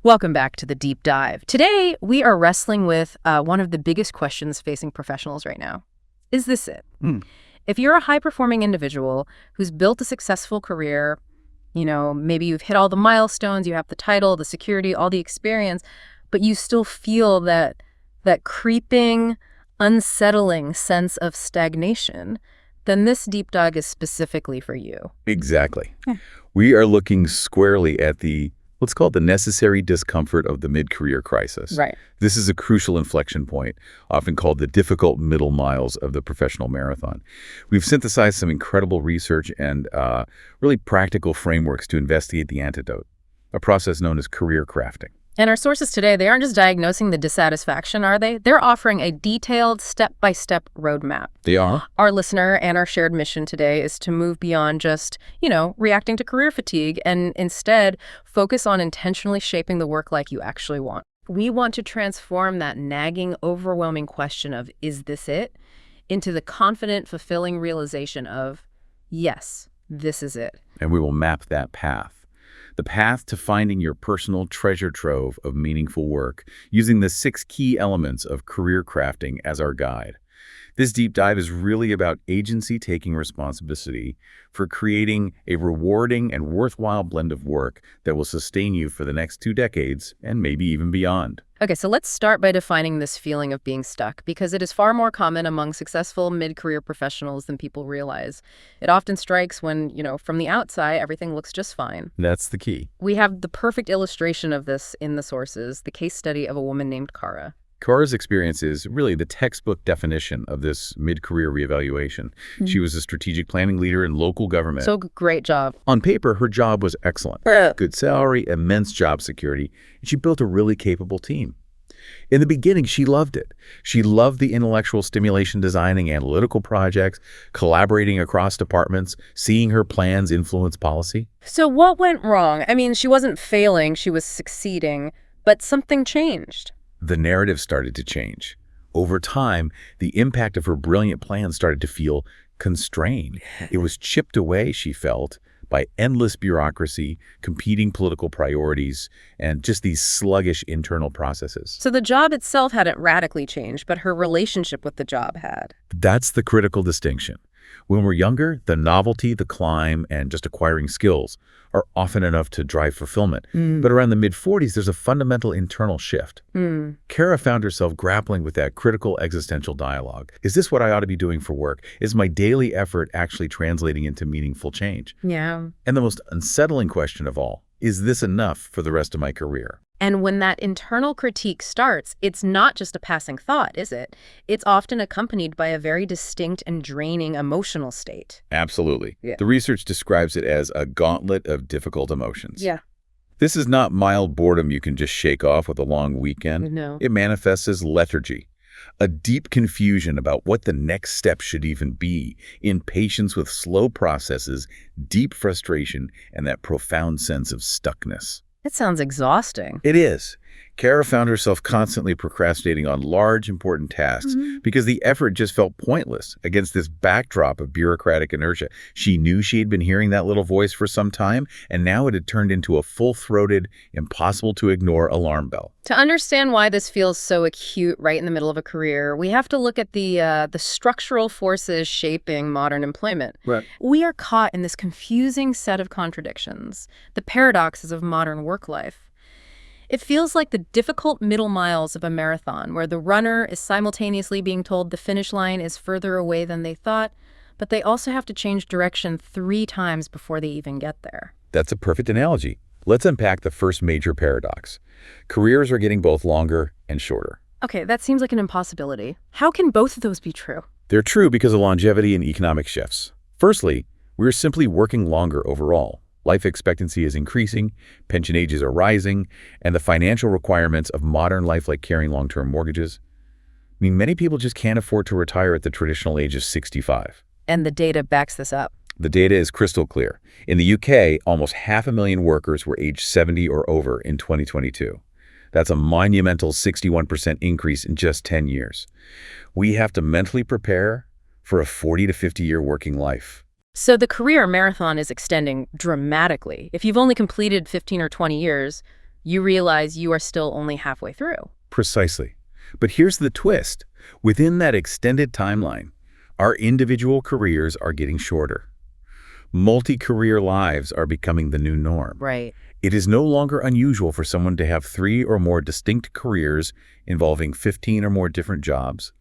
Welcome back to the deep dive. Today, we are wrestling with one of the biggest questions facing professionals right now. Is this it? If you're a high-performing individual who's built a successful career, maybe you've hit all the milestones, you have the title, the security, all the experience, but you still feel that creeping, unsettling sense of stagnation, then this deep dive is specifically for you. Exactly. We are looking squarely at let's call it the necessary discomfort of the mid-career crisis. Right. This is a crucial inflection point, often called the difficult middle miles of the professional marathon. We've synthesized some incredible research and really practical frameworks to investigate the antidote, a process known as career crafting. And our sources today, they aren't just diagnosing the dissatisfaction, are they? They're offering a detailed step-by-step roadmap. They are. Our listener and our shared mission today is to move beyond just, reacting to career fatigue and instead focus on intentionally shaping the work life you actually want. We want to transform that nagging, overwhelming question of, is this it? Into the confident, fulfilling realization of, yes, this is it. And we will map that path. The path to finding your personal treasure trove of meaningful work, using the 6 key elements of career crafting as our guide. This deep dive is really about agency taking responsibility for creating a rewarding and worthwhile blend of work that will sustain you for the next 2 decades and maybe even beyond. Okay, so let's start by defining this feeling of being stuck, because it is far more common among successful mid-career professionals than people realize. It often strikes when, from the outside, everything looks just fine. That's the key. We have the perfect illustration of this in the sources, the case study of a woman named Kara. Kara's experience is really the textbook definition of this mid-career reevaluation. She was a strategic planning leader in local government. So great job. On paper, her job was excellent. Good salary, immense job security, and she built a really capable team. In the beginning, she loved it. She loved the intellectual stimulation, designing analytical projects, collaborating across departments, seeing her plans influence policy. So what went wrong? I mean, she wasn't failing, she was succeeding, but something changed. The narrative started to change. Over time, the impact of her brilliant plan started to feel constrained. It was chipped away, she felt, by endless bureaucracy, competing political priorities, and just these sluggish internal processes. So the job itself hadn't radically changed, but her relationship with the job had. That's the critical distinction. When we're younger, the novelty, the climb, and just acquiring skills are often enough to drive fulfillment. But around the mid-40s, there's a fundamental internal shift. Kara found herself grappling with that critical existential dialogue. Is this what I ought to be doing for work? Is my daily effort actually translating into meaningful change? Yeah. And the most unsettling question of all, is this enough for the rest of my career? And when that internal critique starts, it's not just a passing thought, is it? It's often accompanied by a very distinct and draining emotional state. Absolutely. Yeah. The research describes it as a gauntlet of difficult emotions. Yeah. This is not mild boredom you can just shake off with a long weekend. No. It manifests as lethargy, a deep confusion about what the next step should even be, impatience with slow processes, deep frustration, and that profound sense of stuckness. It sounds exhausting. It is. Kara found herself constantly procrastinating on large, important tasks because the effort just felt pointless against this backdrop of bureaucratic inertia. She knew she had been hearing that little voice for some time, and now it had turned into a full-throated, impossible-to-ignore alarm bell. To understand why this feels so acute right in the middle of a career, we have to look at the structural forces shaping modern employment. Right. We are caught in this confusing set of contradictions, the paradoxes of modern work life. It feels like the difficult middle miles of a marathon where the runner is simultaneously being told the finish line is further away than they thought, but they also have to change direction 3 times before they even get there. That's a perfect analogy. Let's unpack the first major paradox. Careers are getting both longer and shorter. Okay, that seems like an impossibility. How can both of those be true? They're true because of longevity and economic shifts. Firstly, we're simply working longer overall. Life expectancy is increasing, pension ages are rising, and the financial requirements of modern life, like carrying long-term mortgages, many people just can't afford to retire at the traditional age of 65. And the data backs this up. The data is crystal clear. In the UK, almost 500,000 workers were aged 70 or over in 2022. That's a monumental 61% increase in just 10 years. We have to mentally prepare for a 40 to 50-year working life. So the career marathon is extending dramatically. If you've only completed 15 or 20 years, you realize you are still only halfway through. Precisely. But here's the twist. Within that extended timeline, our individual careers are getting shorter. Multi-career lives are becoming the new norm. Right. It is no longer unusual for someone to have 3 or more distinct careers involving 15 or more different jobs.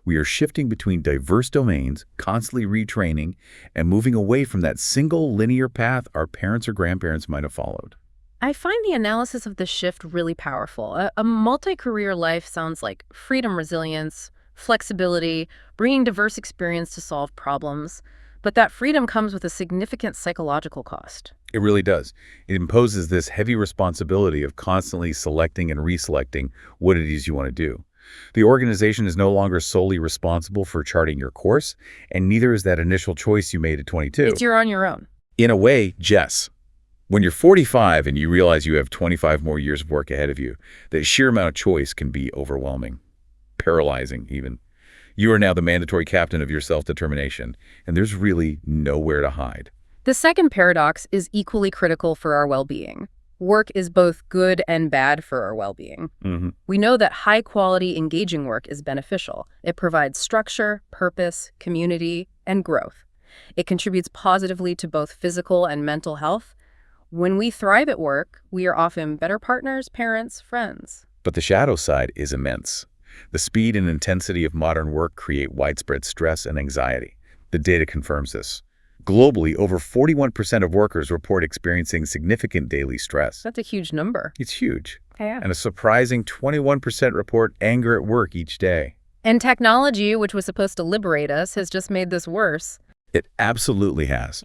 We are shifting between diverse domains, constantly retraining, and moving away from that single linear path our parents or grandparents might have followed. I find the analysis of this shift really powerful. A multi-career life sounds like freedom, resilience, flexibility, bringing diverse experience to solve problems. But that freedom comes with a significant psychological cost. It really does. It imposes this heavy responsibility of constantly selecting and reselecting what it is you want to do. The organization is no longer solely responsible for charting your course, and neither is that initial choice you made at 22. You're on your own. In a way, Jess, when you're 45 and you realize you have 25 more years of work ahead of you, the sheer amount of choice can be overwhelming, paralyzing even. You are now the mandatory captain of your self-determination, and there's really nowhere to hide. The second paradox is equally critical for our well-being. Work is both good and bad for our well-being. We know that high-quality, engaging work is beneficial. It provides structure, purpose, community, and growth. It contributes positively to both physical and mental health. When we thrive at work, we are often better partners, parents, friends. But the shadow side is immense. The speed and intensity of modern work create widespread stress and anxiety. The data confirms this. Globally, over 41% of workers report experiencing significant daily stress. That's a huge number. It's huge. Yeah. And a surprising 21% report anger at work each day. And technology, which was supposed to liberate us, has just made this worse. It absolutely has.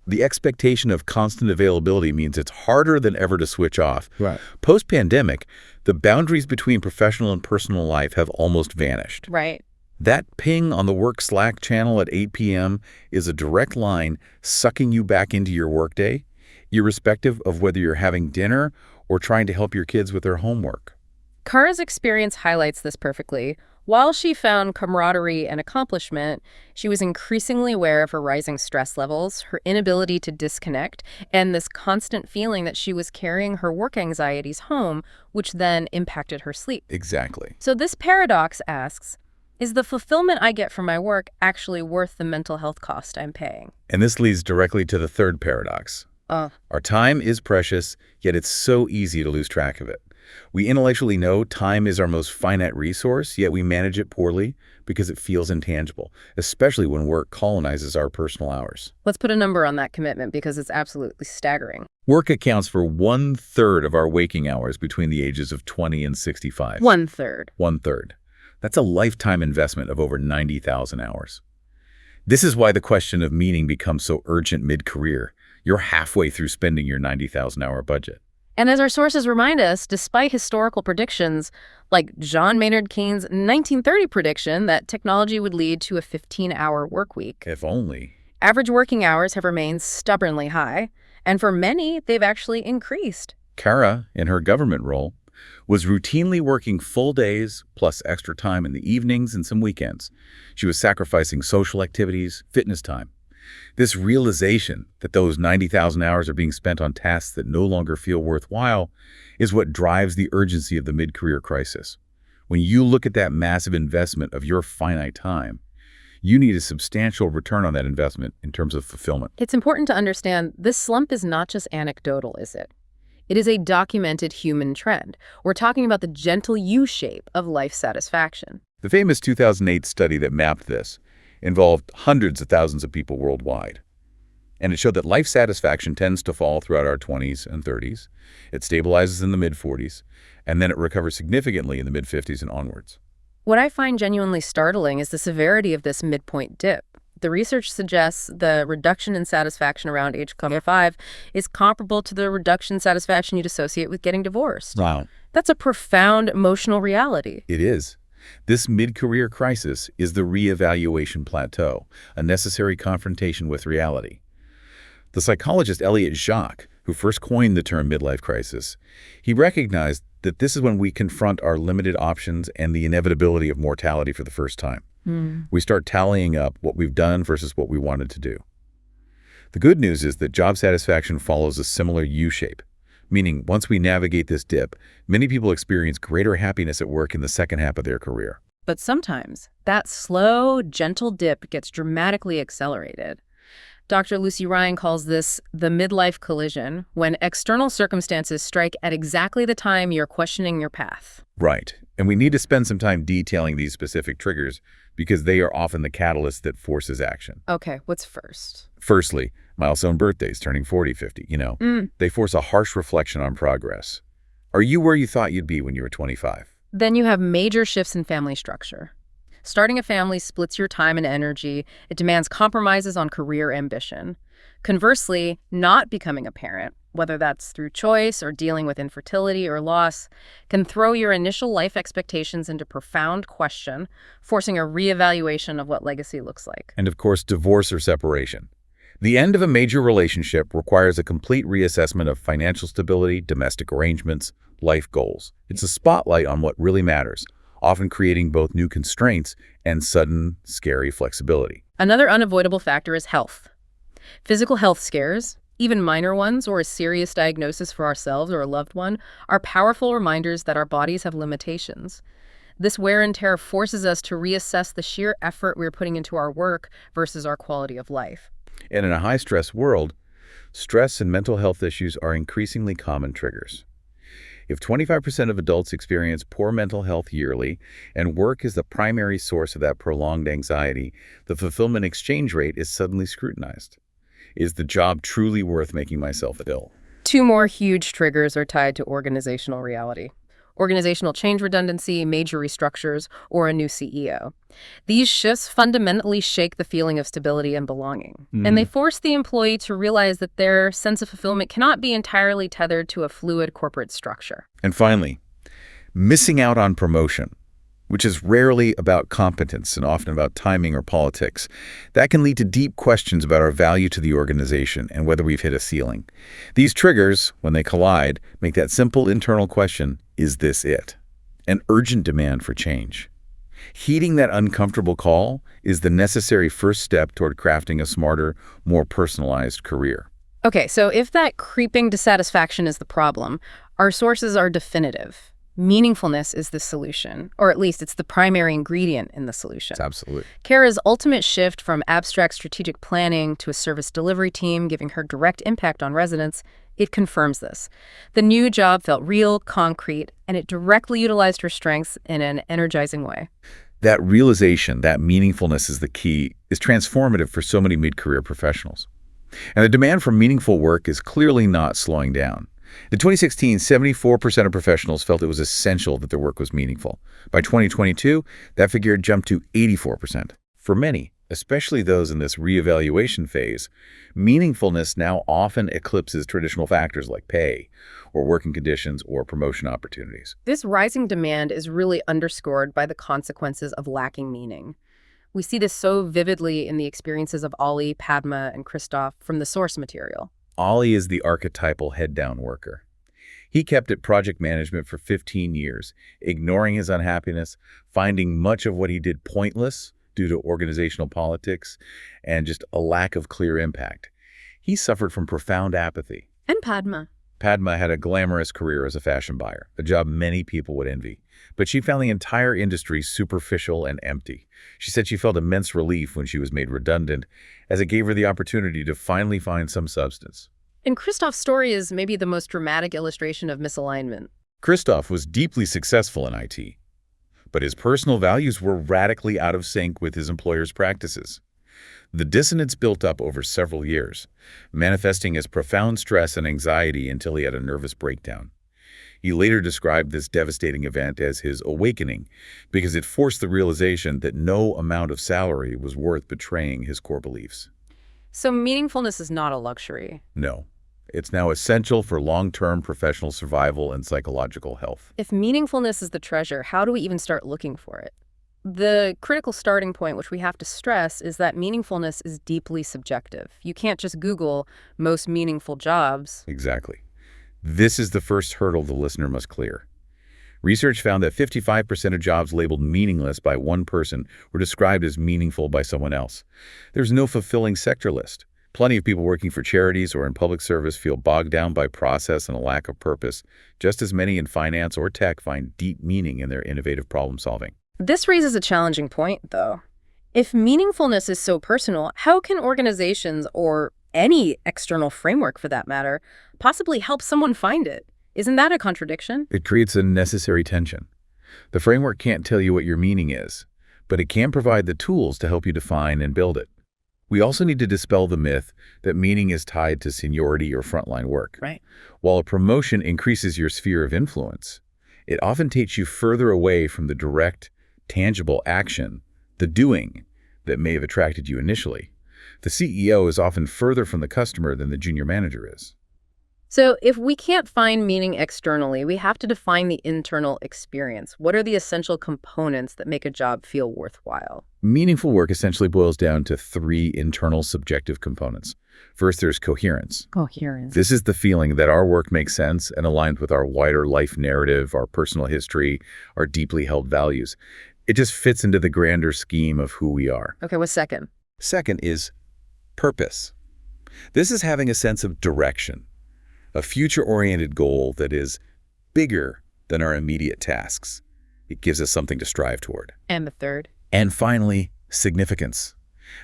The expectation of constant availability means it's harder than ever to switch off. Right. Post-pandemic, the boundaries between professional and personal life have almost vanished. Right. That ping on the work Slack channel at 8 p.m. is a direct line sucking you back into your workday, irrespective of whether you're having dinner or trying to help your kids with their homework. Kara's experience highlights this perfectly. While she found camaraderie and accomplishment, she was increasingly aware of her rising stress levels, her inability to disconnect, and this constant feeling that she was carrying her work anxieties home, which then impacted her sleep. Exactly. So this paradox asks, is the fulfillment I get from my work actually worth the mental health cost I'm paying? And this leads directly to the third paradox. Our time is precious, yet it's so easy to lose track of it. We intellectually know time is our most finite resource, yet we manage it poorly because it feels intangible, especially when work colonizes our personal hours. Let's put a number on that commitment because it's absolutely staggering. Work accounts for 1/3 of our waking hours between the ages of 20 and 65. 1/3. 1/3. That's a lifetime investment of over 90,000 hours. This is why the question of meaning becomes so urgent mid-career. You're halfway through spending your 90,000-hour budget. And as our sources remind us, despite historical predictions, like John Maynard Keynes' 1930 prediction that technology would lead to a 15-hour work week, If only. average working hours have remained stubbornly high, and for many, they've actually increased. Kara, in her government role, was routinely working full days plus extra time in the evenings and some weekends. She was sacrificing social activities, fitness time. This realization that those 90,000 hours are being spent on tasks that no longer feel worthwhile is what drives the urgency of the mid-career crisis. When you look at that massive investment of your finite time, you need a substantial return on that investment in terms of fulfillment. It's important to understand this slump is not just anecdotal, is it? It is a documented human trend. We're talking about the gentle U-shape of life satisfaction. The famous 2008 study that mapped this involved hundreds of thousands of people worldwide. And it showed that life satisfaction tends to fall throughout our 20s and 30s. It stabilizes in the mid-40s, and then it recovers significantly in the mid-50s and onwards. What I find genuinely startling is the severity of this midpoint dip. The research suggests the reduction in satisfaction around age 25 is comparable to the reduction in satisfaction you'd associate with getting divorced. Wow. That's a profound emotional reality. It is. This mid-career crisis is the reevaluation plateau, a necessary confrontation with reality. The psychologist Elliot Jacques, who first coined the term midlife crisis, he recognized that this is when we confront our limited options and the inevitability of mortality for the first time. We start tallying up what we've done versus what we wanted to do. The good news is that job satisfaction follows a similar U-shape. meaning once we navigate this dip, many people experience greater happiness at work in the second half of their career. But sometimes that slow, gentle dip gets dramatically accelerated. Dr. Lucy Ryan calls this the midlife collision, when external circumstances strike at exactly the time you're questioning your path. Right. And we need to spend some time detailing these specific triggers because they are often the catalyst that forces action. Okay, what's first? Firstly, milestone birthdays, turning 40, 50, they force a harsh reflection on progress. Are you where you thought you'd be when you were 25? Then you have major shifts in family structure. Starting a family splits your time and energy. It demands compromises on career ambition. Conversely, not becoming a parent, whether that's through choice or dealing with infertility or loss, can throw your initial life expectations into profound question, forcing a reevaluation of what legacy looks like. And of course, divorce or separation. The end of a major relationship requires a complete reassessment of financial stability, domestic arrangements, life goals. It's a spotlight on what really matters, often creating both new constraints and sudden, scary flexibility. Another unavoidable factor is health. Physical health scares, even minor ones or a serious diagnosis for ourselves or a loved one, are powerful reminders that our bodies have limitations. This wear and tear forces us to reassess the sheer effort we're putting into our work versus our quality of life. And in a high-stress world, stress and mental health issues are increasingly common triggers. If 25% of adults experience poor mental health yearly, and work is the primary source of that prolonged anxiety, the fulfillment exchange rate is suddenly scrutinized. Is the job truly worth making myself ill? Two more huge triggers are tied to organizational reality. Organizational change redundancy, major restructures, or a new CEO. These shifts fundamentally shake the feeling of stability and belonging. And they force the employee to realize that their sense of fulfillment cannot be entirely tethered to a fluid corporate structure. And finally, missing out on promotion, which is rarely about competence and often about timing or politics. That can lead to deep questions about our value to the organization and whether we've hit a ceiling. These triggers, when they collide, make that simple internal question, is this it? An urgent demand for change. Heeding that uncomfortable call is the necessary first step toward crafting a smarter, more personalized career. Okay, so if that creeping dissatisfaction is the problem, our sources are definitive. Meaningfulness is the solution, or at least it's the primary ingredient in the solution. Absolutely. Kara's ultimate shift from abstract strategic planning to a service delivery team giving her direct impact on residents, it confirms this. The new job felt real, concrete, and it directly utilized her strengths in an energizing way. That realization, that meaningfulness is the key, is transformative for so many mid-career professionals. And the demand for meaningful work is clearly not slowing down. In 2016, 74% of professionals felt it was essential that their work was meaningful. By 2022, that figure jumped to 84%. For many, especially those in this reevaluation phase, meaningfulness now often eclipses traditional factors like pay, or working conditions, or promotion opportunities. This rising demand is really underscored by the consequences of lacking meaning. We see this so vividly in the experiences of Ollie, Padma, and Christoph from the source material. Ollie is the archetypal head-down worker. He kept at project management for 15 years, ignoring his unhappiness, finding much of what he did pointless due to organizational politics and just a lack of clear impact. He suffered from profound apathy. And Padma. Padma had a glamorous career as a fashion buyer, a job many people would envy. But she found the entire industry superficial and empty. She said she felt immense relief when she was made redundant, as it gave her the opportunity to finally find some substance. And Christoph's story is maybe the most dramatic illustration of misalignment. Christoph was deeply successful in IT, but his personal values were radically out of sync with his employer's practices. The dissonance built up over several years, manifesting as profound stress and anxiety until he had a nervous breakdown. He later described this devastating event as his awakening because it forced the realization that no amount of salary was worth betraying his core beliefs. So meaningfulness is not a luxury. No. It's now essential for long-term professional survival and psychological health. If meaningfulness is the treasure, how do we even start looking for it? The critical starting point, which we have to stress, is that meaningfulness is deeply subjective. You can't just Google most meaningful jobs. Exactly. This is the first hurdle the listener must clear. Research found that 55% of jobs labeled meaningless by one person were described as meaningful by someone else. There's no fulfilling sector list. Plenty of people working for charities or in public service feel bogged down by process and a lack of purpose, just as many in finance or tech find deep meaning in their innovative problem solving. This raises a challenging point, though. If meaningfulness is so personal, how can organizations, or any external framework for that matter, possibly help someone find it? Isn't that a contradiction? It creates a necessary tension. The framework can't tell you what your meaning is, but it can provide the tools to help you define and build it. We also need to dispel the myth that meaning is tied to seniority or frontline work. Right. While a promotion increases your sphere of influence, it often takes you further away from the direct, tangible action, the doing, that may have attracted you initially. The CEO is often further from the customer than the junior manager is. So if we can't find meaning externally, we have to define the internal experience. What are the essential components that make a job feel worthwhile? Meaningful work essentially boils down to 3 internal subjective components. First, there's coherence. Coherence. This is the feeling that our work makes sense and aligns with our wider life narrative, our personal history, our deeply held values. It just fits into the grander scheme of who we are. Okay, what's second? Second is purpose. This is having a sense of direction, a future-oriented goal that is bigger than our immediate tasks. It gives us something to strive toward. And the third? And finally, significance.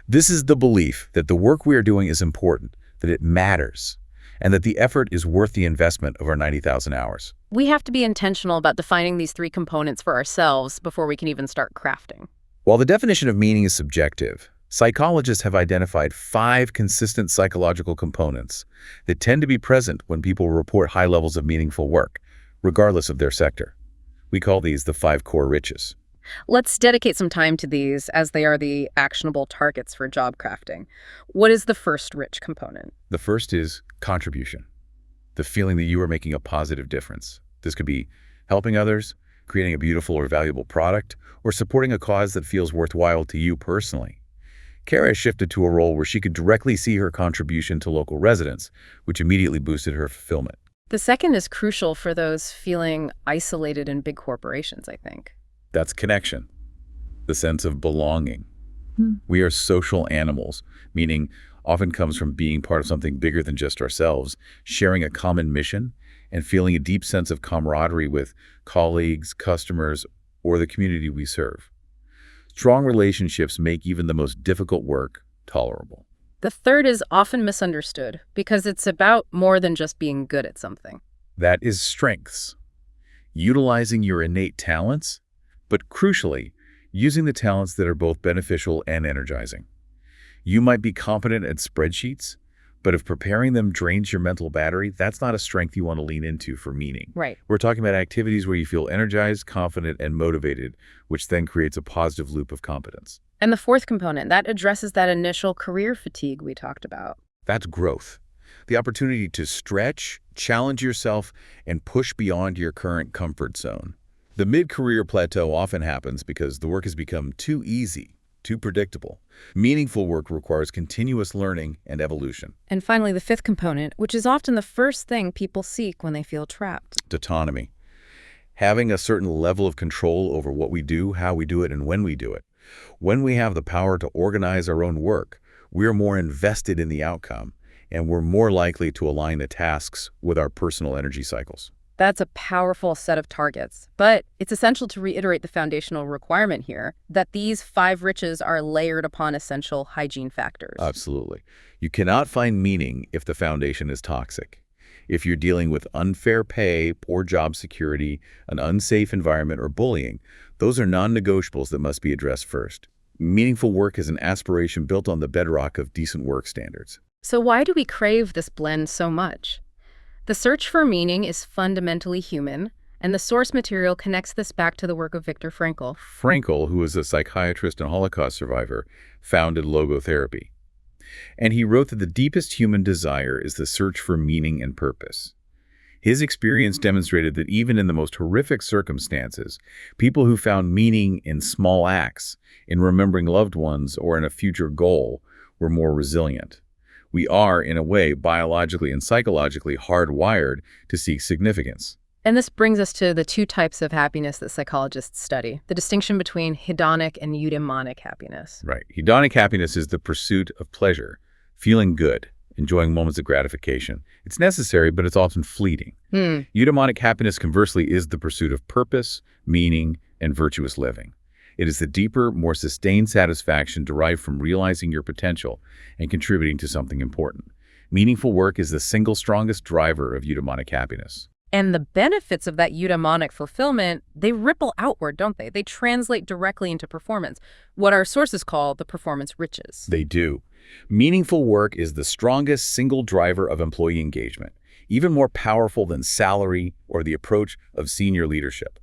This is the belief that the work we are doing is important, that it matters, and that the effort is worth the investment of our 90,000 hours. We have to be intentional about defining these 3 components for ourselves before we can even start crafting. While the definition of meaning is subjective, psychologists have identified 5 consistent psychological components that tend to be present when people report high levels of meaningful work, regardless of their sector. We call these the 5 core riches. Let's dedicate some time to these, as they are the actionable targets for job crafting. What is the first rich component? The first is contribution, the feeling that you are making a positive difference. This could be helping others, creating a beautiful or valuable product, or supporting a cause that feels worthwhile to you personally. Kara shifted to a role where she could directly see her contribution to local residents, which immediately boosted her fulfillment. The second is crucial for those feeling isolated in big corporations, I think. That's connection, the sense of belonging. We are social animals, meaning often comes from being part of something bigger than just ourselves, sharing a common mission, and feeling a deep sense of camaraderie with colleagues, customers, or the community we serve. Strong relationships make even the most difficult work tolerable. The third is often misunderstood because it's about more than just being good at something. That is strengths. Utilizing your innate talents, but crucially, using the talents that are both beneficial and energizing. You might be competent at spreadsheets, but if preparing them drains your mental battery, that's not a strength you want to lean into for meaning. Right. We're talking about activities where you feel energized, confident, and motivated, which then creates a positive loop of competence. And the fourth component, that addresses that initial career fatigue we talked about. That's growth. The opportunity to stretch, challenge yourself, and push beyond your current comfort zone. The mid-career plateau often happens because the work has become too easy, too predictable. Meaningful work requires continuous learning and evolution. And finally, the fifth component, which is often the first thing people seek when they feel trapped. Autonomy. Having a certain level of control over what we do, how we do it, and when we do it. When we have the power to organize our own work, we're more invested in the outcome, and we're more likely to align the tasks with our personal energy cycles. That's a powerful set of targets, but it's essential to reiterate the foundational requirement here that these 5 riches are layered upon essential hygiene factors. Absolutely. You cannot find meaning if the foundation is toxic. If you're dealing with unfair pay, poor job security, an unsafe environment, or bullying, those are non-negotiables that must be addressed first. Meaningful work is an aspiration built on the bedrock of decent work standards. So why do we crave this blend so much? The search for meaning is fundamentally human, and the source material connects this back to the work of Viktor Frankl. Frankl, who was a psychiatrist and Holocaust survivor, founded logotherapy. And he wrote that the deepest human desire is the search for meaning and purpose. His experience demonstrated that even in the most horrific circumstances, people who found meaning in small acts, in remembering loved ones, or in a future goal, were more resilient. We are, in a way, biologically and psychologically hardwired to seek significance. And this brings us to the 2 types of happiness that psychologists study, the distinction between hedonic and eudaimonic happiness. Right. Hedonic happiness is the pursuit of pleasure, Feeling good, enjoying moments of gratification. It's necessary, but it's often fleeting. Eudaimonic happiness, conversely, is the pursuit of purpose, meaning, and virtuous living. It is the deeper, more sustained satisfaction derived from realizing your potential and contributing to something important. Meaningful work is the single strongest driver of eudaimonic happiness. And the benefits of that eudaimonic fulfillment, they ripple outward, don't they? They translate directly into performance, what our sources call the performance riches. They do. Meaningful work is the strongest single driver of employee engagement, even more powerful than salary or the approach of senior leadership.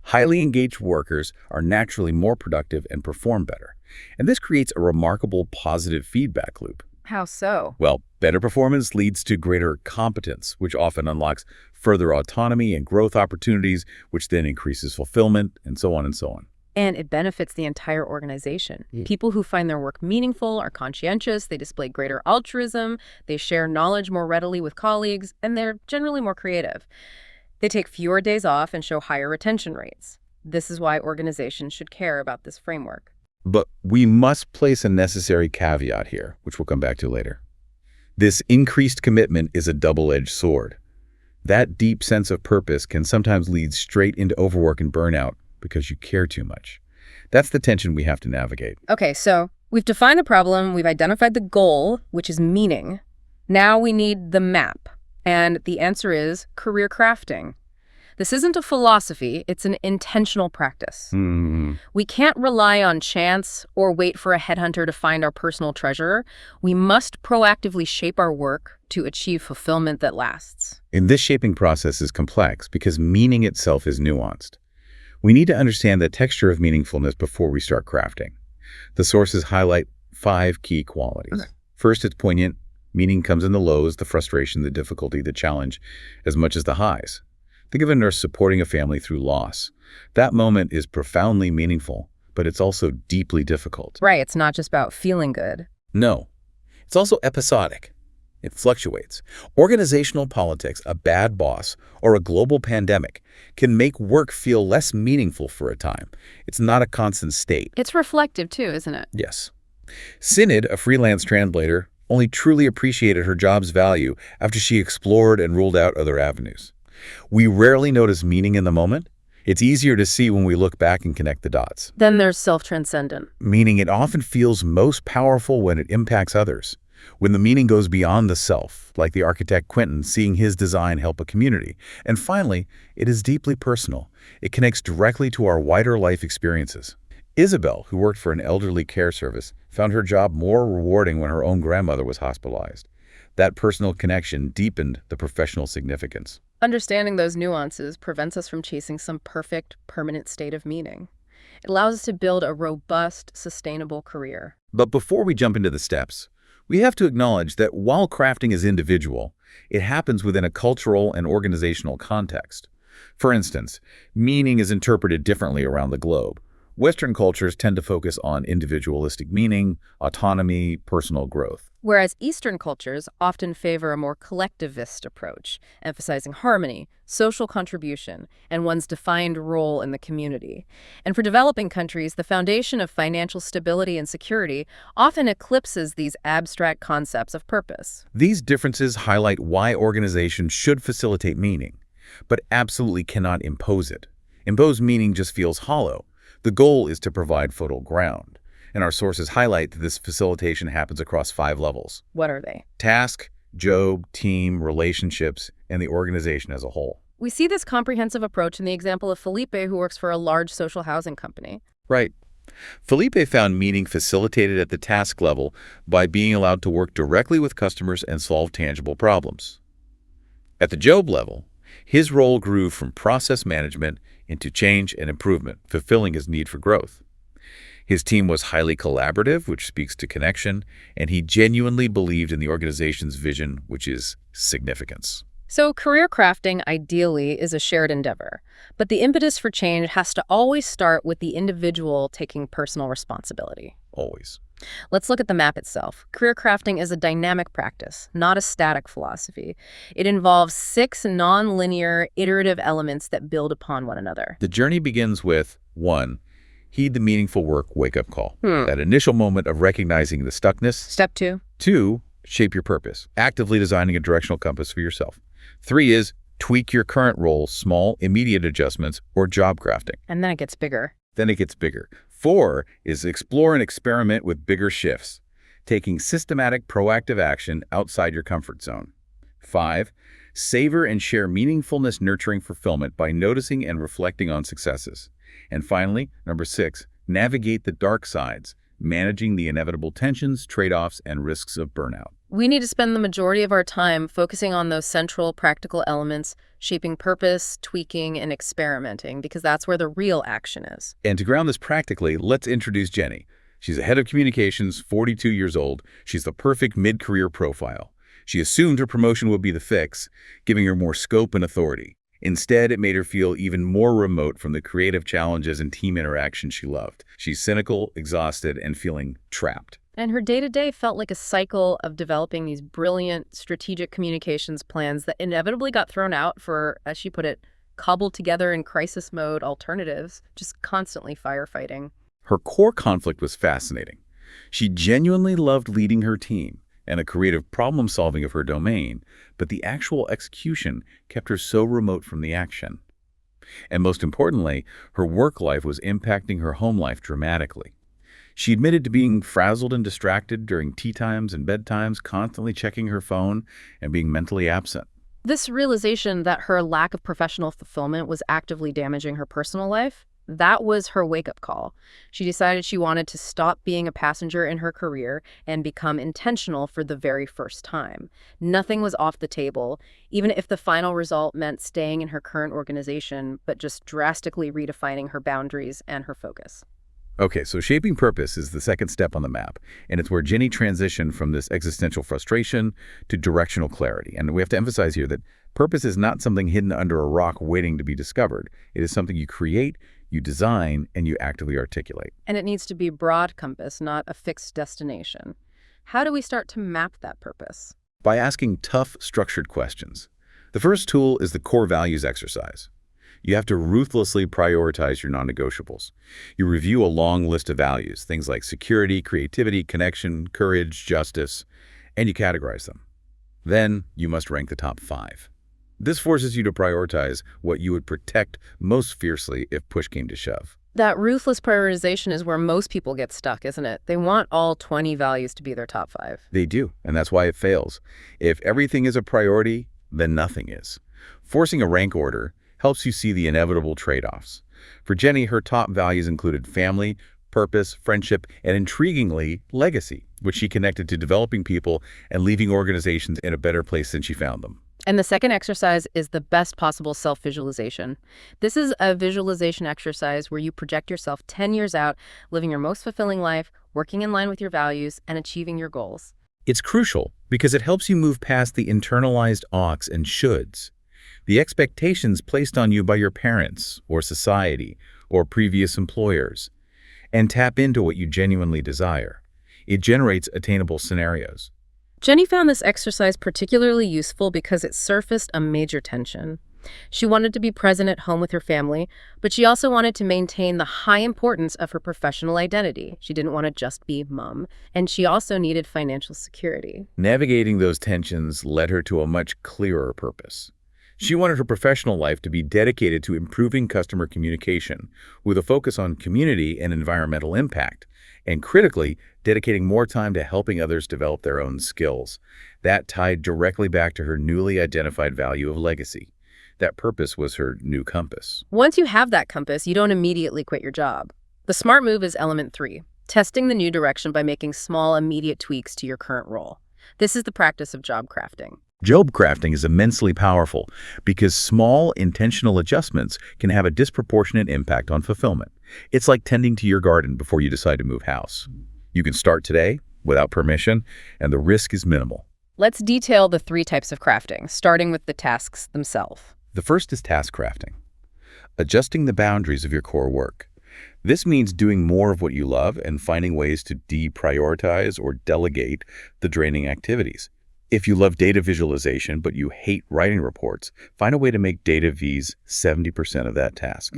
Highly engaged workers are naturally more productive and perform better, and this creates a remarkable positive feedback loop. How so? Well, better performance leads to greater competence, which often unlocks further autonomy and growth opportunities, which then increases fulfillment, and so on and so on. And it benefits the entire organization. People who find their work meaningful are conscientious, they display greater altruism, they share knowledge more readily with colleagues, and they're generally more creative. They take fewer days off and show higher retention rates. This is why organizations should care about this framework. But we must place a necessary caveat here, which we'll come back to later. This increased commitment is a double-edged sword. That deep sense of purpose can sometimes lead straight into overwork and burnout because you care too much. That's the tension we have to navigate. Okay, so we've defined the problem, we've identified the goal, which is meaning. Now we need the map, and the answer is career crafting. This isn't a philosophy, it's an intentional practice. We can't rely on chance or wait for a headhunter to find our personal treasure. We must proactively shape our work to achieve fulfillment that lasts. And this shaping process is complex because meaning itself is nuanced. We need to understand the texture of meaningfulness before we start crafting. The sources highlight 5 key qualities. First, it's poignant. Meaning comes in the lows, the frustration, the difficulty, the challenge, as much as the highs. Think of a nurse supporting a family through loss. That moment is profoundly meaningful, but it's also deeply difficult. Right, it's not just about feeling good. No, it's also episodic. It fluctuates. Organizational politics, a bad boss, or a global pandemic can make work feel less meaningful for a time. It's not a constant state. It's reflective too, isn't it? Yes. Synod, a freelance translator, only truly appreciated her job's value after she explored and ruled out other avenues. We rarely notice meaning in the moment. It's easier to see when we look back and connect the dots. Then there's self-transcendent. Meaning it often feels most powerful when it impacts others. When the meaning goes beyond the self, like the architect Quentin seeing his design help a community. And finally, it is deeply personal. It connects directly to our wider life experiences. Isabel, who worked for an elderly care service, found her job more rewarding when her own grandmother was hospitalized. That personal connection deepened the professional significance. Understanding those nuances prevents us from chasing some perfect, permanent state of meaning. It allows us to build a robust, sustainable career. But before we jump into the steps, we have to acknowledge that while crafting is individual, it happens within a cultural and organizational context. For instance, meaning is interpreted differently around the globe. Western cultures tend to focus on individualistic meaning, autonomy, personal growth. Whereas Eastern cultures often favor a more collectivist approach, emphasizing harmony, social contribution, and one's defined role in the community. And for developing countries, the foundation of financial stability and security often eclipses these abstract concepts of purpose. These differences highlight why organizations should facilitate meaning, but absolutely cannot impose it. Imposed meaning just feels hollow. The goal is to provide fertile ground. And our sources highlight that this facilitation happens across 5 levels. What are they? Task, job, team, relationships, and the organization as a whole. We see this comprehensive approach in the example of Felipe, who works for a large social housing company. Right. Felipe found meaning facilitated at the task level by being allowed to work directly with customers and solve tangible problems. At the job level, his role grew from process management into change and improvement, fulfilling his need for growth. His team was highly collaborative, which speaks to connection, and he genuinely believed in the organization's vision, which is significance. So career crafting, ideally, is a shared endeavor. But the impetus for change has to always start with the individual taking personal responsibility. Always. Let's look at the map itself. Career crafting is a dynamic practice, not a static philosophy. It involves 6 non-linear, iterative elements that build upon one another. The journey begins with 1. Heed the meaningful work wake-up call. That initial moment of recognizing the stuckness. Step 2. 2, shape your purpose, actively designing a directional compass for yourself. 3 is tweak your current role, small, immediate adjustments, or job crafting. And then it gets bigger. 4 is explore and experiment with bigger shifts, taking systematic, proactive action outside your comfort zone. 5, savor and share meaningfulness, nurturing fulfillment by noticing and reflecting on successes. And finally, number 6, navigate the dark sides, managing the inevitable tensions, trade-offs, and risks of burnout. We need to spend the majority of our time focusing on those central practical elements, shaping purpose, tweaking, and experimenting, because that's where the real action is. And to ground this practically, let's introduce Jenny. She's a head of communications, 42 years old. She's the perfect mid-career profile. She assumed her promotion would be the fix, giving her more scope and authority. Instead, it made her feel even more remote from the creative challenges and team interaction she loved. She's cynical, exhausted, and feeling trapped. And her day-to-day felt like a cycle of developing these brilliant strategic communications plans that inevitably got thrown out for, as she put it, cobbled together in crisis mode alternatives, just constantly firefighting. Her core conflict was fascinating. She genuinely loved leading her team and a creative problem-solving of her domain, but the actual execution kept her so remote from the action. And most importantly, her work life was impacting her home life dramatically. She admitted to being frazzled and distracted during tea times and bedtimes, constantly checking her phone and being mentally absent. This realization that her lack of professional fulfillment was actively damaging her personal life, that was her wake-up call. She decided she wanted to stop being a passenger in her career and become intentional for the very first time. Nothing was off the table, even if the final result meant staying in her current organization, but just drastically redefining her boundaries and her focus. Okay, so shaping purpose is the second step on the map, and it's where Jenny transitioned from this existential frustration to directional clarity. And we have to emphasize here that purpose is not something hidden under a rock waiting to be discovered. It is something you create, you design, and you actively articulate. And it needs to be broad compass, not a fixed destination. How do we start to map that purpose? By asking tough, structured questions. The first tool is the core values exercise. You have to ruthlessly prioritize your non-negotiables. You review a long list of values, things like security, creativity, connection, courage, justice, and you categorize them. Then you must rank the top 5. This forces you to prioritize what you would protect most fiercely if push came to shove. That ruthless prioritization is where most people get stuck, isn't it? They want all 20 values to be their top 5. They do, and that's why it fails. If everything is a priority, then nothing is. Forcing a rank order helps you see the inevitable trade-offs. For Jenny, her top values included family, purpose, friendship, and intriguingly, legacy, which she connected to developing people and leaving organizations in a better place than she found them. And the second exercise is the best possible self-visualization. This is a visualization exercise where you project yourself 10 years out, living your most fulfilling life, working in line with your values, and achieving your goals. It's crucial because it helps you move past the internalized oughts and shoulds, the expectations placed on you by your parents or society or previous employers, and tap into what you genuinely desire. It generates attainable scenarios. Jenny found this exercise particularly useful because it surfaced a major tension. She wanted to be present at home with her family, but she also wanted to maintain the high importance of her professional identity. She didn't want to just be mom, and she also needed financial security. Navigating those tensions led her to a much clearer purpose. She wanted her professional life to be dedicated to improving customer communication with a focus on community and environmental impact, and critically, dedicating more time to helping others develop their own skills. That tied directly back to her newly identified value of legacy. That purpose was her new compass. Once you have that compass, you don't immediately quit your job. The smart move is element 3, testing the new direction by making small, immediate tweaks to your current role. This is the practice of job crafting. Job crafting is immensely powerful because small, intentional adjustments can have a disproportionate impact on fulfillment. It's like tending to your garden before you decide to move house. You can start today without permission, and the risk is minimal. Let's detail the 3 types of crafting, starting with the tasks themselves. The first is task crafting, adjusting the boundaries of your core work. This means doing more of what you love and finding ways to deprioritize or delegate the draining activities. If you love data visualization, but you hate writing reports, find a way to make data V's 70% of that task.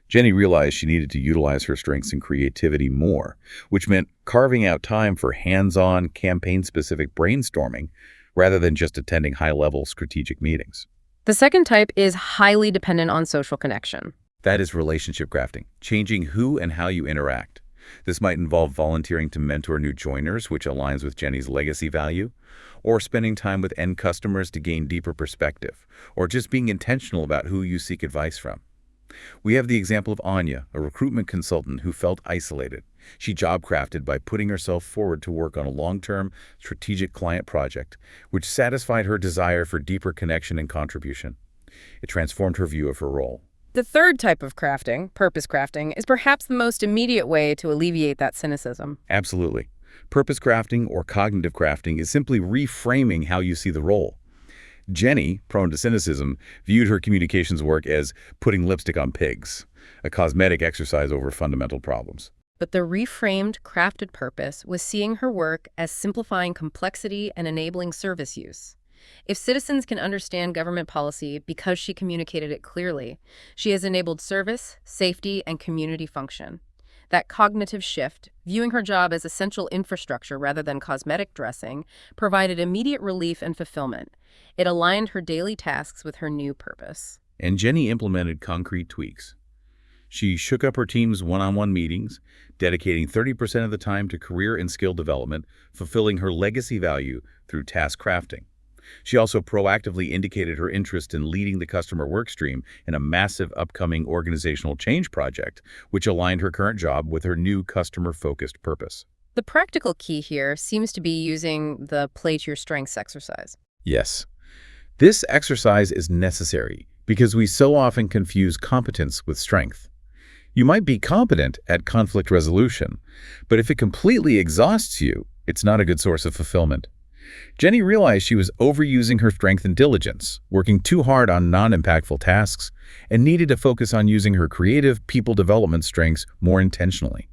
Jenny realized she needed to utilize her strengths and creativity more, which meant carving out time for hands-on, campaign-specific brainstorming rather than just attending high-level strategic meetings. The second type is highly dependent on social connection. That is relationship crafting, changing who and how you interact. This might involve volunteering to mentor new joiners, which aligns with Jenny's legacy value, or spending time with end customers to gain deeper perspective, or just being intentional about who you seek advice from. We have the example of Anya, a recruitment consultant who felt isolated. She job-crafted by putting herself forward to work on a long-term, strategic client project, which satisfied her desire for deeper connection and contribution. It transformed her view of her role. The third type of crafting, purpose crafting, is perhaps the most immediate way to alleviate that cynicism. Absolutely. Purpose crafting or cognitive crafting is simply reframing how you see the role. Jenny, prone to cynicism, viewed her communications work as putting lipstick on pigs, a cosmetic exercise over fundamental problems. But the reframed, crafted purpose was seeing her work as simplifying complexity and enabling service use. If citizens can understand government policy because she communicated it clearly, she has enabled service, safety, and community function. That cognitive shift, viewing her job as essential infrastructure rather than cosmetic dressing, provided immediate relief and fulfillment. It aligned her daily tasks with her new purpose. And Jenny implemented concrete tweaks. She shook up her team's one-on-one meetings, dedicating 30% of the time to career and skill development, fulfilling her legacy value through task crafting. She also proactively indicated her interest in leading the customer workstream in a massive upcoming organizational change project, which aligned her current job with her new customer-focused purpose. The practical key here seems to be using the play to your strengths exercise. Yes. This exercise is necessary because we so often confuse competence with strength. You might be competent at conflict resolution, but if it completely exhausts you, it's not a good source of fulfillment. Jenny realized she was overusing her strength and diligence, working too hard on non-impactful tasks, and needed to focus on using her creative people development strengths more intentionally.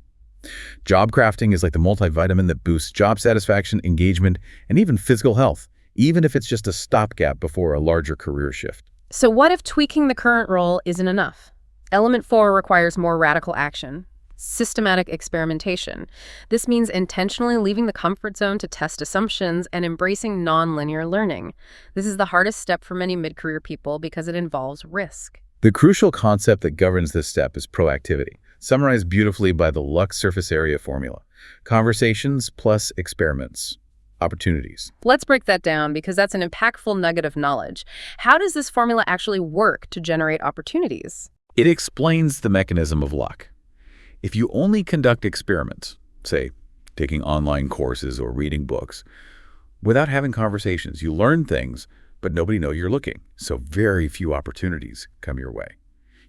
Job crafting is like the multivitamin that boosts job satisfaction, engagement, and even physical health, even if it's just a stopgap before a larger career shift. So what if tweaking the current role isn't enough? Element 4 requires more radical action. Systematic experimentation. This means intentionally leaving the comfort zone to test assumptions and embracing nonlinear learning. This is the hardest step for many mid-career people because it involves risk. The crucial concept that governs this step is proactivity, summarized beautifully by the Lux surface area formula. Conversations plus experiments. Opportunities. Let's break that down because that's an impactful nugget of knowledge. How does this formula actually work to generate opportunities? It explains the mechanism of luck. If you only conduct experiments, say, taking online courses or reading books, without having conversations, you learn things, but nobody knows you're looking, so very few opportunities come your way.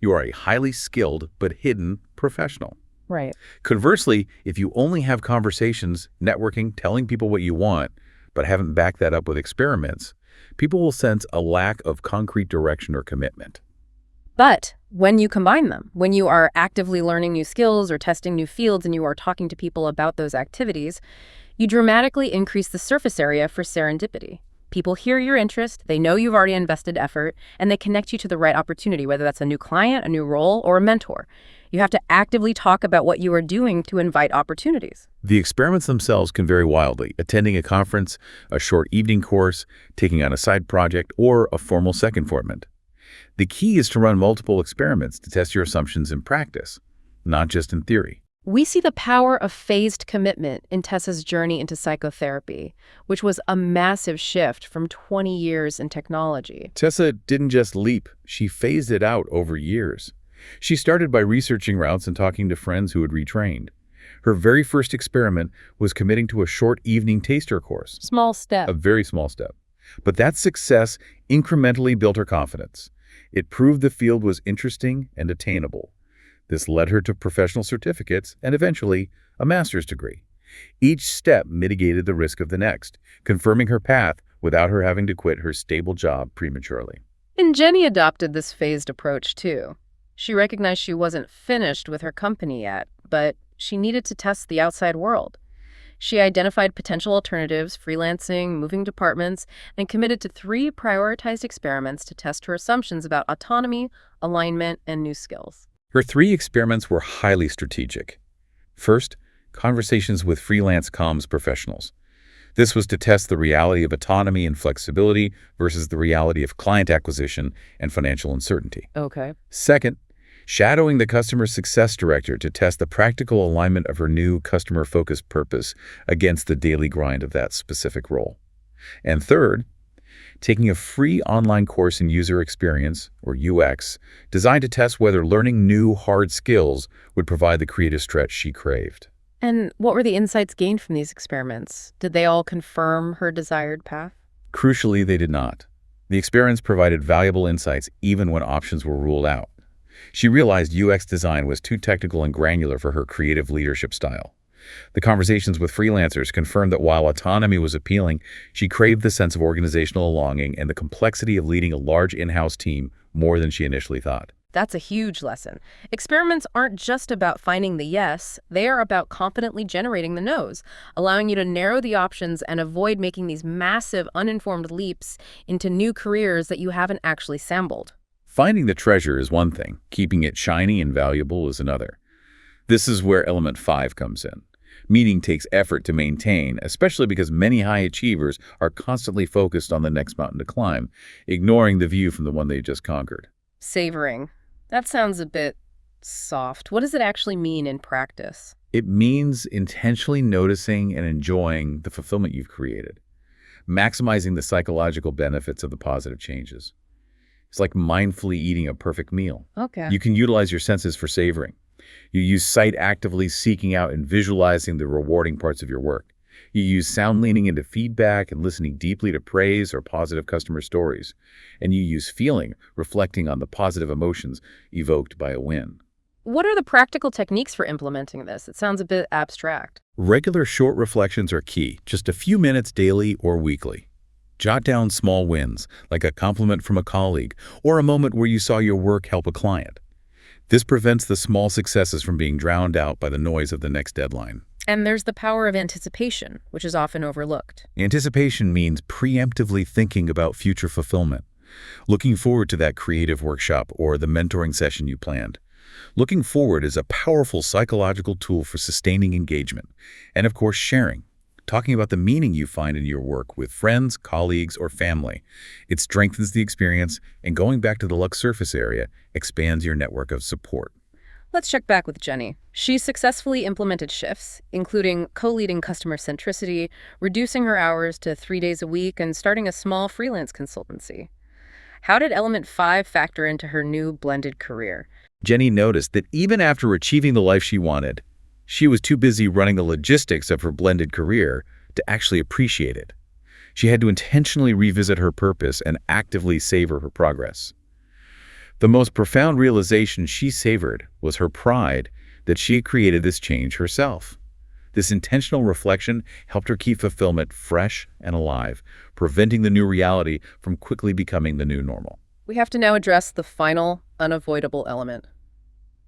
You are a highly skilled but hidden professional. Right. Conversely, if you only have conversations, networking, telling people what you want, but haven't backed that up with experiments, people will sense a lack of concrete direction or commitment. But when you combine them, when you are actively learning new skills or testing new fields and you are talking to people about those activities, you dramatically increase the surface area for serendipity. People hear your interest, they know you've already invested effort, and they connect you to the right opportunity, whether that's a new client, a new role, or a mentor. You have to actively talk about what you are doing to invite opportunities. The experiments themselves can vary wildly, attending a conference, a short evening course, taking on a side project, or a formal second appointment. The key is to run multiple experiments to test your assumptions in practice, not just in theory. We see the power of phased commitment in Tessa's journey into psychotherapy, which was a massive shift from 20 years in technology. Tessa didn't just leap, she phased it out over years. She started by researching routes and talking to friends who had retrained. Her very first experiment was committing to a short evening taster course. Small step. A very small step. But that success incrementally built her confidence. It proved the field was interesting and attainable. This led her to professional certificates and eventually a master's degree. Each step mitigated the risk of the next, confirming her path without her having to quit her stable job prematurely. And Jenny adopted this phased approach too. She recognized she wasn't finished with her company yet, but she needed to test the outside world. She identified potential alternatives, freelancing, moving departments, and committed to 3 prioritized experiments to test her assumptions about autonomy, alignment, and new skills. Her 3 experiments were highly strategic. First, conversations with freelance comms professionals. This was to test the reality of autonomy and flexibility versus the reality of client acquisition and financial uncertainty. Okay. Second, shadowing the customer success director to test the practical alignment of her new customer-focused purpose against the daily grind of that specific role. And third, taking a free online course in user experience, or UX, designed to test whether learning new hard skills would provide the creative stretch she craved. And what were the insights gained from these experiments? Did they all confirm her desired path? Crucially, they did not. The experiments provided valuable insights even when options were ruled out. She realized UX design was too technical and granular for her creative leadership style. The conversations with freelancers confirmed that while autonomy was appealing, she craved the sense of organizational belonging and the complexity of leading a large in-house team more than she initially thought. That's a huge lesson. Experiments aren't just about finding the yes, they are about confidently generating the no's, allowing you to narrow the options and avoid making these massive, uninformed leaps into new careers that you haven't actually assembled. Finding the treasure is one thing, keeping it shiny and valuable is another. This is where element 5 comes in. Meaning takes effort to maintain, especially because many high achievers are constantly focused on the next mountain to climb, ignoring the view from the one they just conquered. Savoring. That sounds a bit soft. What does it actually mean in practice? It means intentionally noticing and enjoying the fulfillment you've created, maximizing the psychological benefits of the positive changes. It's like mindfully eating a perfect meal. Okay. You can utilize your senses for savoring. You use sight actively seeking out and visualizing the rewarding parts of your work. You use sound leaning into feedback and listening deeply to praise or positive customer stories. And you use feeling, reflecting on the positive emotions evoked by a win. What are the practical techniques for implementing this? It sounds a bit abstract. Regular short reflections are key, just a few minutes daily or weekly. Jot down small wins, like a compliment from a colleague or a moment where you saw your work help a client. This prevents the small successes from being drowned out by the noise of the next deadline. And there's the power of anticipation, which is often overlooked. Anticipation means preemptively thinking about future fulfillment, looking forward to that creative workshop or the mentoring session you planned. Looking forward is a powerful psychological tool for sustaining engagement, and of course sharing, talking about the meaning you find in your work with friends, colleagues, or family. It strengthens the experience, and going back to the luck surface area, expands your network of support. Let's check back with Jenny. She successfully implemented shifts, including co-leading customer centricity, reducing her hours to 3 days a week, and starting a small freelance consultancy. How did element 5 factor into her new blended career? Jenny noticed that even after achieving the life she wanted, she was too busy running the logistics of her blended career to actually appreciate it. She had to intentionally revisit her purpose and actively savor her progress. The most profound realization she savored was her pride that she had created this change herself. This intentional reflection helped her keep fulfillment fresh and alive, preventing the new reality from quickly becoming the new normal. We have to now address the final, unavoidable element,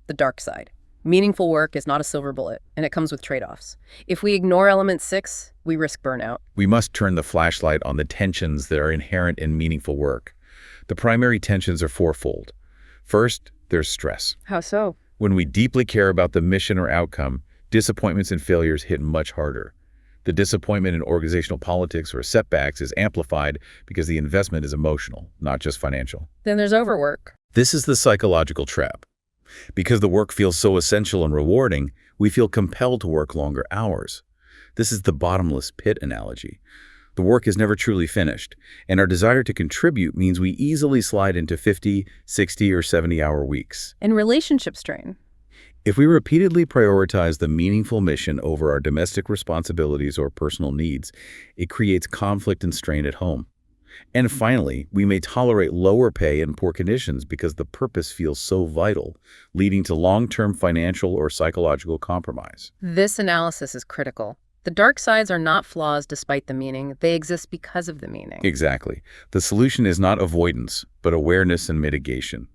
the dark side. Meaningful work is not a silver bullet, and it comes with trade-offs. If we ignore element 6, we risk burnout. We must turn the flashlight on the tensions that are inherent in meaningful work. The primary tensions are fourfold. First, there's stress. How so? When we deeply care about the mission or outcome, disappointments and failures hit much harder. The disappointment in organizational politics or setbacks is amplified because the investment is emotional, not just financial. Then there's overwork. This is the psychological trap. Because the work feels so essential and rewarding, we feel compelled to work longer hours. This is the bottomless pit analogy. The work is never truly finished, and our desire to contribute means we easily slide into 50, 60, or 70-hour weeks. And relationship strain. If we repeatedly prioritize the meaningful mission over our domestic responsibilities or personal needs, it creates conflict and strain at home. And finally, we may tolerate lower pay and poor conditions because the purpose feels so vital, leading to long-term financial or psychological compromise. This analysis is critical. The dark sides are not flaws despite the meaning. They exist because of the meaning. Exactly. The solution is not avoidance, but awareness and mitigation.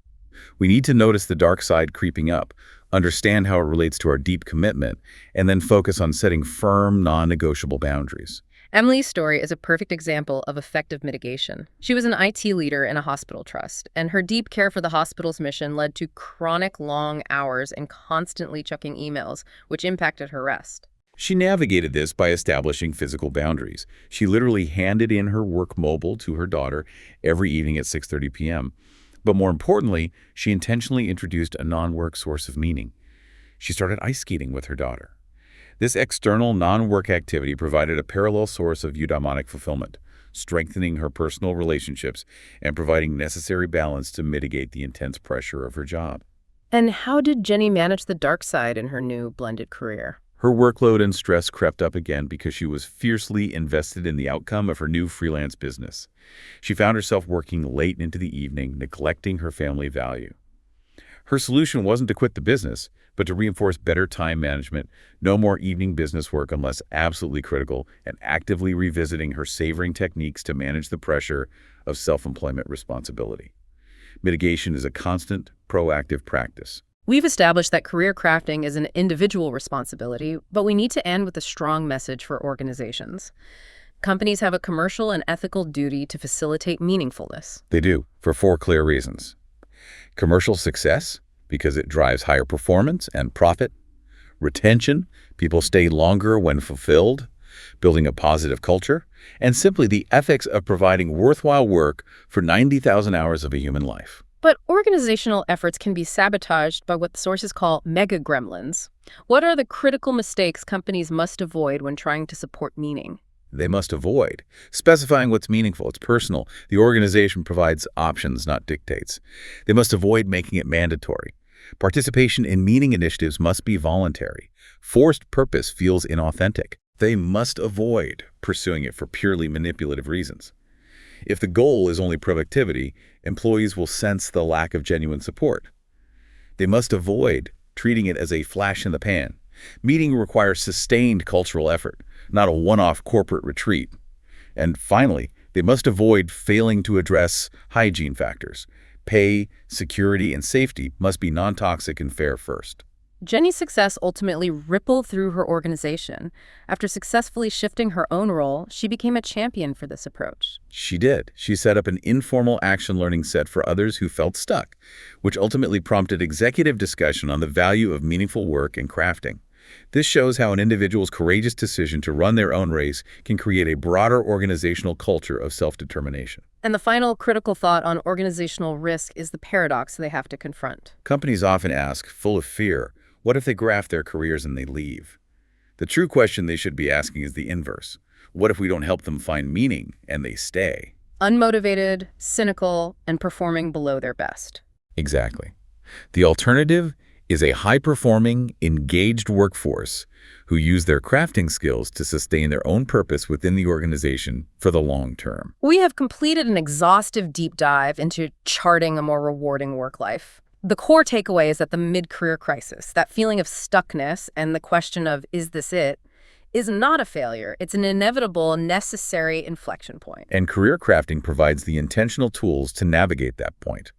We need to notice the dark side creeping up, understand how it relates to our deep commitment, and then focus on setting firm, non-negotiable boundaries. Emily's story is a perfect example of effective mitigation. She was an IT leader in a hospital trust, and her deep care for the hospital's mission led to chronic long hours and constantly checking emails, which impacted her rest. She navigated this by establishing physical boundaries. She literally handed in her work mobile to her daughter every evening at 6:30 p.m. But more importantly, she intentionally introduced a non-work source of meaning. She started ice skating with her daughter. This external non-work activity provided a parallel source of eudaimonic fulfillment, strengthening her personal relationships and providing necessary balance to mitigate the intense pressure of her job. And how did Jenny manage the dark side in her new blended career? Her workload and stress crept up again because she was fiercely invested in the outcome of her new freelance business. She found herself working late into the evening, neglecting her family value. Her solution wasn't to quit the business, but to reinforce better time management, no more evening business work unless absolutely critical, and actively revisiting her savoring techniques to manage the pressure of self-employment responsibility. Mitigation is a constant, proactive practice. We've established that career crafting is an individual responsibility, but we need to end with a strong message for organizations. Companies have a commercial and ethical duty to facilitate meaningfulness. They do, for 4 clear reasons. Commercial success, because it drives higher performance and profit. Retention, people stay longer when fulfilled, building a positive culture. And simply the ethics of providing worthwhile work for 90,000 hours of a human life. But organizational efforts can be sabotaged by what the sources call mega gremlins. What are the critical mistakes companies must avoid when trying to support meaning? They must avoid specifying what's meaningful. It's personal. The organization provides options, not dictates. They must avoid making it mandatory. Participation in meaning initiatives must be voluntary. Forced purpose feels inauthentic. They must avoid pursuing it for purely manipulative reasons. If the goal is only productivity, employees will sense the lack of genuine support. They must avoid treating it as a flash in the pan. Meeting requires sustained cultural effort, not a one-off corporate retreat. And finally, they must avoid failing to address hygiene factors. Pay, security, and safety must be non-toxic and fair first. Jenny's success ultimately rippled through her organization. After successfully shifting her own role, she became a champion for this approach. She did. She set up an informal action learning set for others who felt stuck, which ultimately prompted executive discussion on the value of meaningful work and crafting. This shows how an individual's courageous decision to run their own race can create a broader organizational culture of self-determination. And the final critical thought on organizational risk is the paradox they have to confront. Companies often ask, full of fear, what if they graft their careers and they leave? The true question they should be asking is the inverse. What if we don't help them find meaning and they stay? Unmotivated, cynical, and performing below their best. Exactly. The alternative is a high-performing, engaged workforce who use their crafting skills to sustain their own purpose within the organization for the long term. We have completed an exhaustive deep dive into charting a more rewarding work life. The core takeaway is that the mid-career crisis, that feeling of stuckness and the question of, is this it, is not a failure. It's an inevitable, necessary inflection point. And career crafting provides the intentional tools to navigate that point.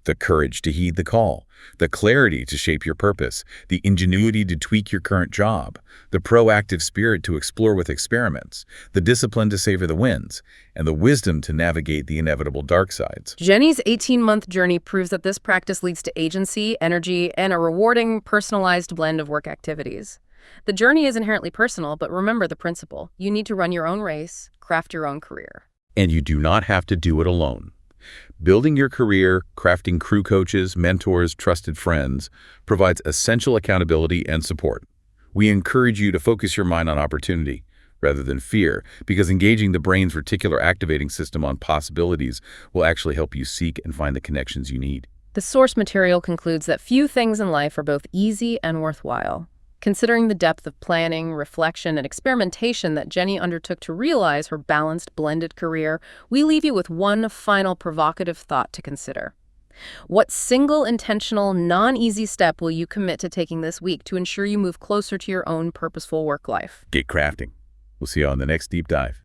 The courage to heed the call, the clarity to shape your purpose, the ingenuity to tweak your current job, the proactive spirit to explore with experiments, the discipline to savor the wins, and the wisdom to navigate the inevitable dark sides. Jenny's 18-month journey proves that this practice leads to agency, energy, and a rewarding, personalized blend of work activities. The journey is inherently personal, but remember the principle. You need to run your own race, craft your own career. And you do not have to do it alone. Building your career, crafting crew coaches, mentors, trusted friends, provides essential accountability and support. We encourage you to focus your mind on opportunity rather than fear, because engaging the brain's reticular activating system on possibilities will actually help you seek and find the connections you need. The source material concludes that few things in life are both easy and worthwhile. Considering the depth of planning, reflection, and experimentation that Jenny undertook to realize her balanced, blended career, we leave you with one final provocative thought to consider. What single, intentional, non-easy step will you commit to taking this week to ensure you move closer to your own purposeful work life? Get crafting. We'll see you on the next deep dive.